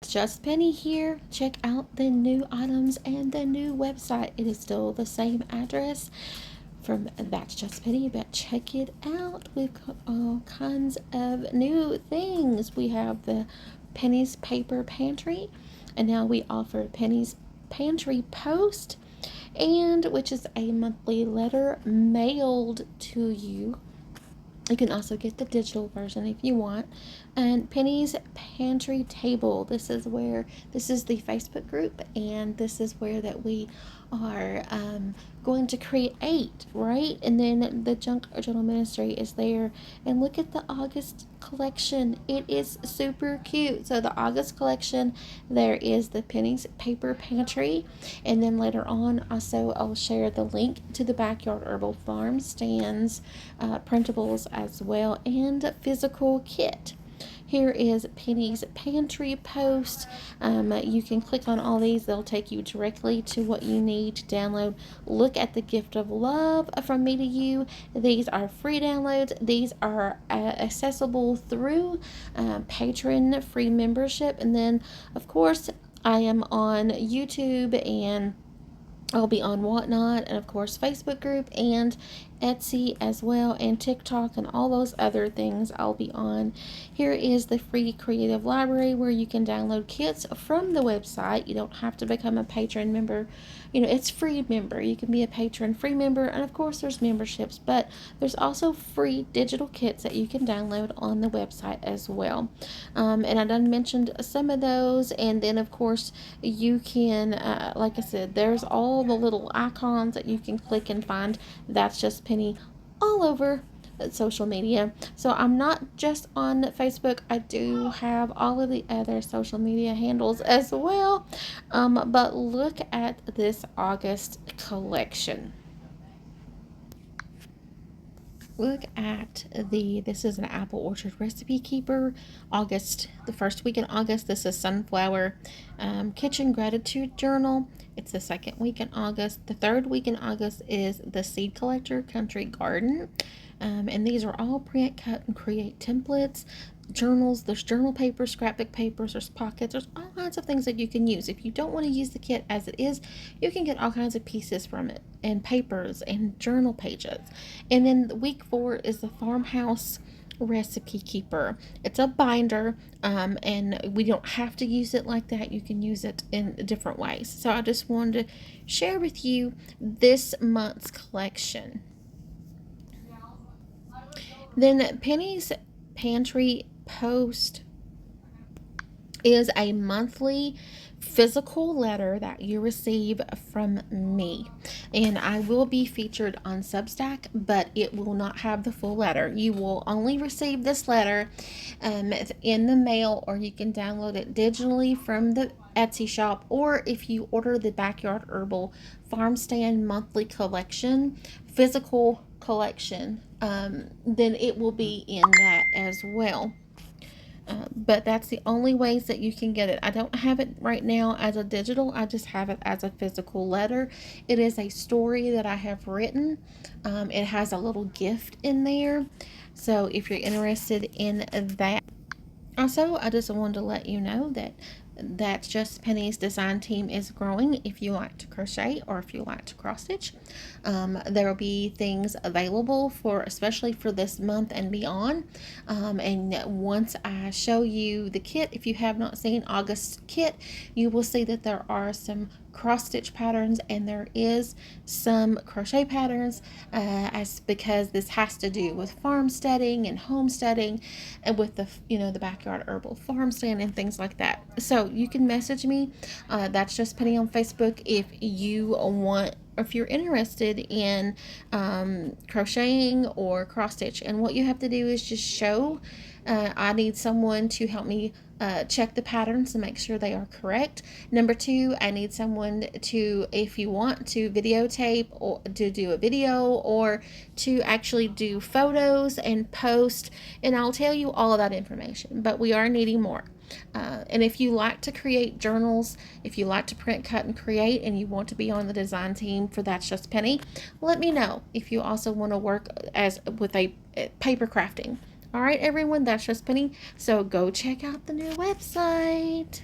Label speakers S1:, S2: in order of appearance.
S1: That's Just Penny here. Check out the new items and the new website. It is still the same address from That's Just Penny, but check it out. We've got all kinds of new things. We have the Penny's Paper Pantry, and now we offer Penny's Pantry Post, and which is a monthly letter mailed to you. You can also get the digital version if you want. And Penny's Pantry Table. This is the Facebook group, and this is where that we are going to create, right? And then the Junk Journal Ministry is there. And look at the August collection. It is super cute. So the August collection, there is the Penny's Paper Pantry, and then later on also I'll share the link to the Backyard Herbal Farm stands, printables as well, and physical kit. Here is Penny's Pantry Post. You can click on all these. They'll take you directly to what you need to download. Look at the gift of love from me to you. These are free downloads. These are accessible through Patreon free membership. And then, of course, I am on YouTube, and I'll be on Whatnot, and of course Facebook group, and Etsy as well, and TikTok, and all those other things I'll be on. Here is the free creative library where you can download kits from the website. You don't have to become a patron member. It's free member. You can be a patron free member, and of course there's memberships, but there's also free digital kits that you can download on the website as well. And I done mentioned some of those, and then of course you can, like I said, there's all the little icons that you can click and find That's Just Penny all over social media. So I'm not just on Facebook. I do have all of the other social media handles as well. But look at this August collection. Look at this is an apple orchard recipe keeper. The first week in August, this is sunflower kitchen gratitude journal. It's the second week in August. The third week in August is the seed collector country garden. And these are all print, cut, and create templates. Journals, there's journal paper, scrapbook papers, there's pockets, there's all kinds of things that you can use. If you don't want to use the kit as it is, you can get all kinds of pieces from it, and papers and journal pages. And then week 4 is the farmhouse recipe keeper. It's a binder, and we don't have to use it like that. You can use it in different ways. So I just wanted to share with you this month's collection. Then Penny's Pantry Post is a monthly physical letter that you receive from me, and I will be featured on Substack, but it will not have the full letter. You will only receive this letter in the mail, or you can download it digitally from the Etsy shop, or if you order the Backyard Herbal Farm Stand monthly collection, physical collection, then it will be in that as well. But that's the only ways that you can get it. I don't have it right now as a digital. I just have it as a physical letter. It is a story that I have written. It has a little gift in there. So if you're interested in that. Also, I just wanted to let you know that That's Just Penny's design team is growing. If you like to crochet or if you like to cross stitch, there will be things available especially for this month and beyond. And once I show you the kit, if you have not seen August kit, you will see that there are some cross stitch patterns and there is some crochet patterns, as because this has to do with farmsteading and homesteading, and with the Backyard Herbal Farm Stand and things like that. So you can message me. That's Just Penny on Facebook if you want, or if you're interested in crocheting or cross stitch. And what you have to do is just show. I need someone to help me check the patterns to make sure they are correct. Number 2, I need someone to, if you want to videotape or to do a video, or to actually do photos and post, and I'll tell you all of that information, but we are needing more. And if you like to create journals, if you like to print, cut, and create, and you want to be on the design team for That's Just Penny, let me know. If you also want to work with a paper crafting. All right, everyone, that's Just Penny. So go check out the new website.